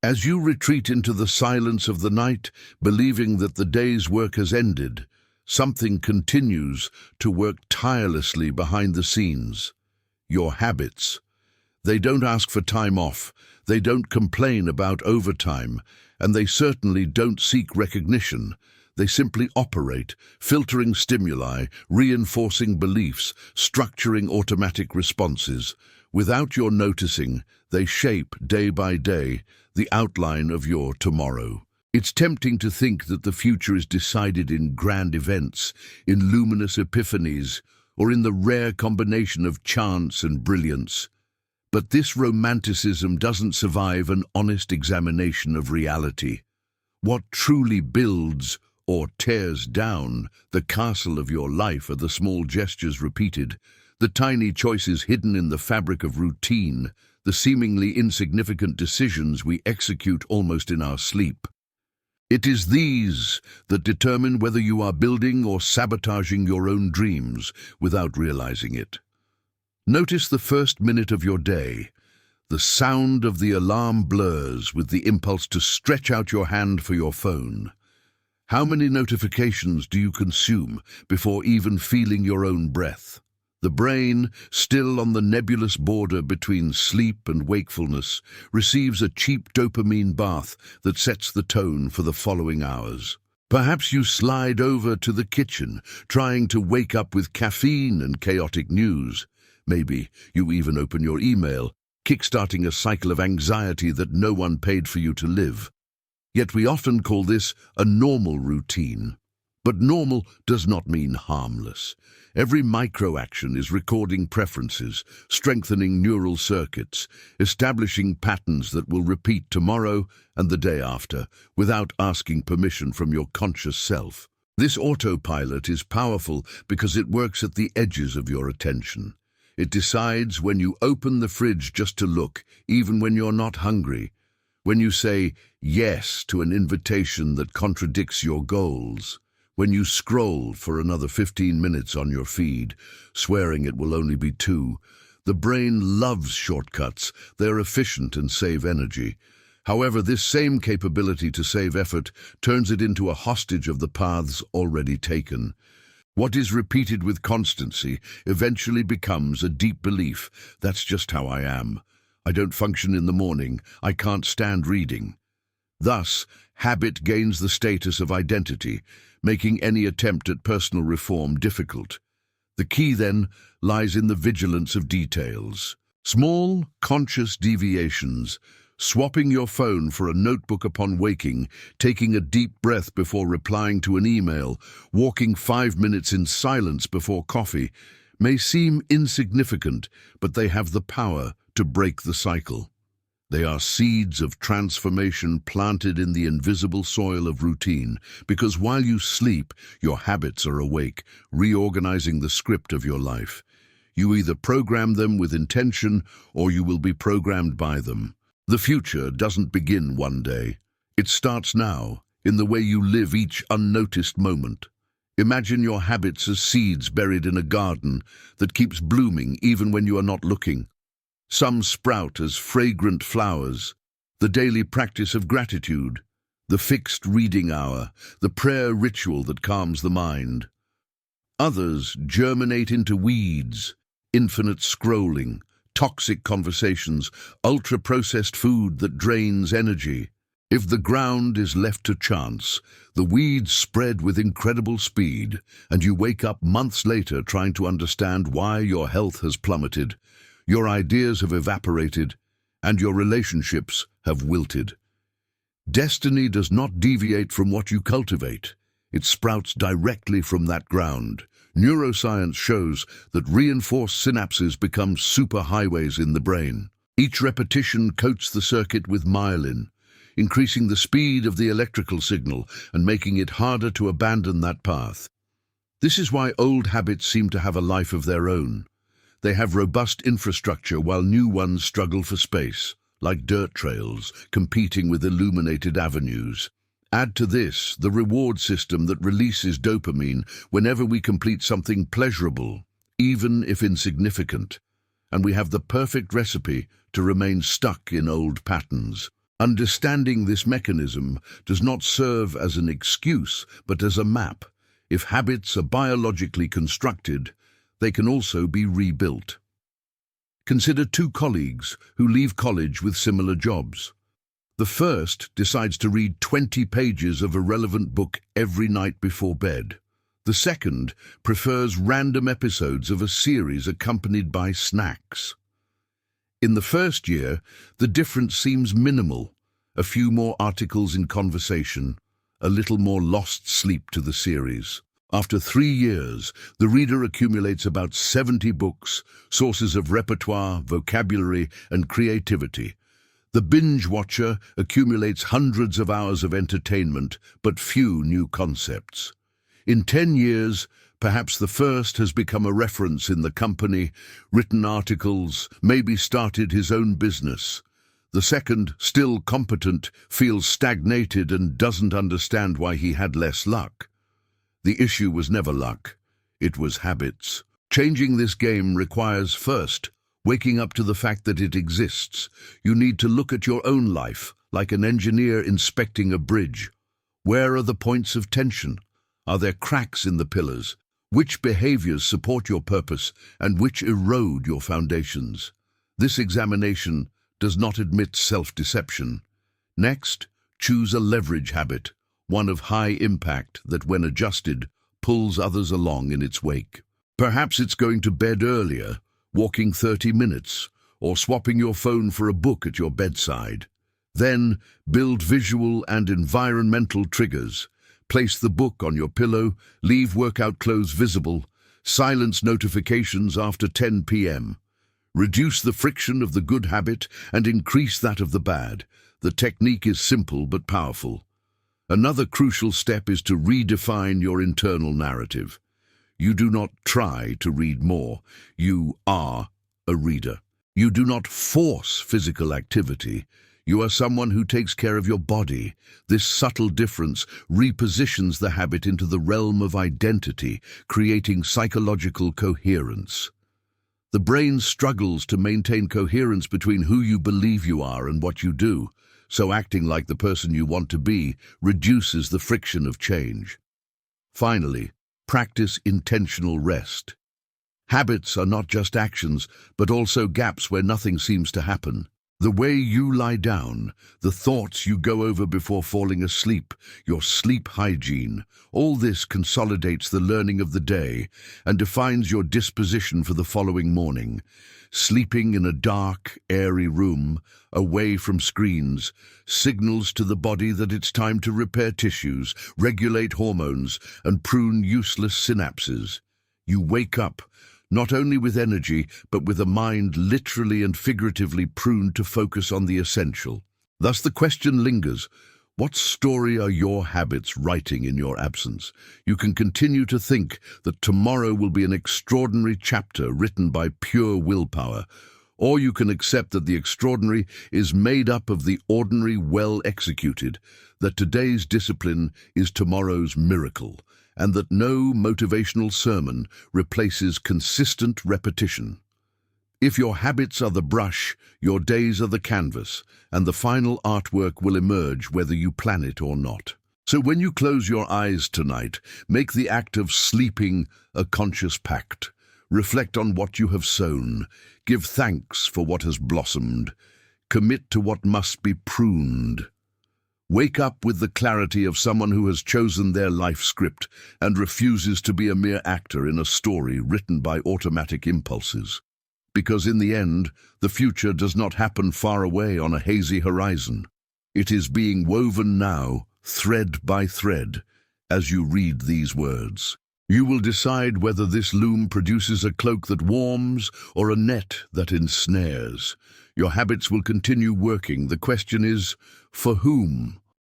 As you retreat into the silence of the night, believing that the day's work has ended, something continues to work tirelessly behind the scenes. Your habits. They don't ask for time off, they don't complain about overtime, and they certainly don't seek recognition. They simply operate, filtering stimuli, reinforcing beliefs, structuring automatic responses. Without your noticing, they shape, day by day, the outline of your tomorrow. It's tempting to think that the future is decided in grand events, in luminous epiphanies, or in the rare combination of chance and brilliance. But this romanticism doesn't survive an honest examination of reality. What truly builds or tears down the castle of your life are the small gestures repeated, the tiny choices hidden in the fabric of routine, the seemingly insignificant decisions we execute almost in our sleep. It is these that determine whether you are building or sabotaging your own dreams without realizing it. Notice the first minute of your day. The sound of the alarm blurs with the impulse to stretch out your hand for your phone. How many notifications do you consume before even feeling your own breath? The brain, still on the nebulous border between sleep and wakefulness, receives a cheap dopamine bath that sets the tone for the following hours. Perhaps you slide over to the kitchen, trying to wake up with caffeine and chaotic news. Maybe you even open your email, kickstarting a cycle of anxiety that no one paid for you to live. Yet we often call this a normal routine. But normal does not mean harmless. Every micro-action is recording preferences, strengthening neural circuits, establishing patterns that will repeat tomorrow and the day after, without asking permission from your conscious self. This autopilot is powerful because it works at the edges of your attention. It decides when you open the fridge just to look, even when you're not hungry. When you say yes to an invitation that contradicts your goals. When you scroll for another 15 minutes on your feed, swearing it will only be 2, the brain loves shortcuts. They're efficient and save energy. However, this same capability to save effort turns it into a hostage of the paths already taken. What is repeated with constancy eventually becomes a deep belief. That's just how I am. I don't function in the morning. I can't stand reading. Thus, habit gains the status of identity, making any attempt at personal reform difficult. The key, then, lies in the vigilance of details. Small, conscious deviations, swapping your phone for a notebook upon waking, taking a deep breath before replying to an email, walking 5 minutes in silence before coffee, may seem insignificant, but they have the power to break the cycle. They are seeds of transformation planted in the invisible soil of routine, because while you sleep, your habits are awake, reorganizing the script of your life. You either program them with intention, or you will be programmed by them. The future doesn't begin one day. It starts now, in the way you live each unnoticed moment. Imagine your habits as seeds buried in a garden that keeps blooming even when you are not looking. Some sprout as fragrant flowers, the daily practice of gratitude, the fixed reading hour, the prayer ritual that calms the mind. Others germinate into weeds, infinite scrolling, toxic conversations, ultra-processed food that drains energy. If the ground is left to chance, the weeds spread with incredible speed, and you wake up months later trying to understand why your health has plummeted. Your ideas have evaporated, and your relationships have wilted. Destiny does not deviate from what you cultivate. It sprouts directly from that ground. Neuroscience shows that reinforced synapses become superhighways in the brain. Each repetition coats the circuit with myelin, increasing the speed of the electrical signal and making it harder to abandon that path. This is why old habits seem to have a life of their own. They have robust infrastructure while new ones struggle for space, like dirt trails competing with illuminated avenues. Add to this the reward system that releases dopamine whenever we complete something pleasurable, even if insignificant, and we have the perfect recipe to remain stuck in old patterns. Understanding this mechanism does not serve as an excuse, but as a map. If habits are biologically constructed, they can also be rebuilt. Consider two colleagues who leave college with similar jobs. The first decides to read 20 pages of a relevant book every night before bed. The second prefers random episodes of a series accompanied by snacks. In the first year, the difference seems minimal. A few more articles in conversation, a little more lost sleep to the series. After 3 years, the reader accumulates about 70 books, sources of repertoire, vocabulary, and creativity. The binge watcher accumulates hundreds of hours of entertainment, but few new concepts. In 10 years, perhaps the first has become a reference in the company, written articles, maybe started his own business. The second, still competent, feels stagnated and doesn't understand why he had less luck. The issue was never luck, it was habits. Changing this game requires first, waking up to the fact that it exists. You need to look at your own life, like an engineer inspecting a bridge. Where are the points of tension? Are there cracks in the pillars? Which behaviors support your purpose and which erode your foundations? This examination does not admit self-deception. Next, choose a leverage habit, one of high impact that, when adjusted, pulls others along in its wake. Perhaps it's going to bed earlier, walking 30 minutes, or swapping your phone for a book at your bedside. Then, build visual and environmental triggers. Place the book on your pillow, leave workout clothes visible, silence notifications after 10 p.m. Reduce the friction of the good habit and increase that of the bad. The technique is simple but powerful. Another crucial step is to redefine your internal narrative. You do not try to read more. You are a reader. You do not force physical activity. You are someone who takes care of your body. This subtle difference repositions the habit into the realm of identity, creating psychological coherence. The brain struggles to maintain coherence between who you believe you are and what you do, so acting like the person you want to be reduces the friction of change. Finally, practice intentional rest. Habits are not just actions, but also gaps where nothing seems to happen. The way you lie down, the thoughts you go over before falling asleep, your sleep hygiene, all this consolidates the learning of the day and defines your disposition for the following morning. Sleeping in a dark, airy room, away from screens, signals to the body that it's time to repair tissues, regulate hormones, and prune useless synapses. You wake up, not only with energy, but with a mind literally and figuratively pruned to focus on the essential. Thus the question lingers, what story are your habits writing in your absence? You can continue to think that tomorrow will be an extraordinary chapter written by pure willpower, or you can accept that the extraordinary is made up of the ordinary well executed, that today's discipline is tomorrow's miracle, and that no motivational sermon replaces consistent repetition. If your habits are the brush, your days are the canvas, and the final artwork will emerge whether you plan it or not. So when you close your eyes tonight, make the act of sleeping a conscious pact. Reflect on what you have sown. Give thanks for what has blossomed. Commit to what must be pruned. Wake up with the clarity of someone who has chosen their life script and refuses to be a mere actor in a story written by automatic impulses. Because in the end, the future does not happen far away on a hazy horizon. It is being woven now, thread by thread, as you read these words. You will decide whether this loom produces a cloak that warms or a net that ensnares. Your habits will continue working. The question is, for whom?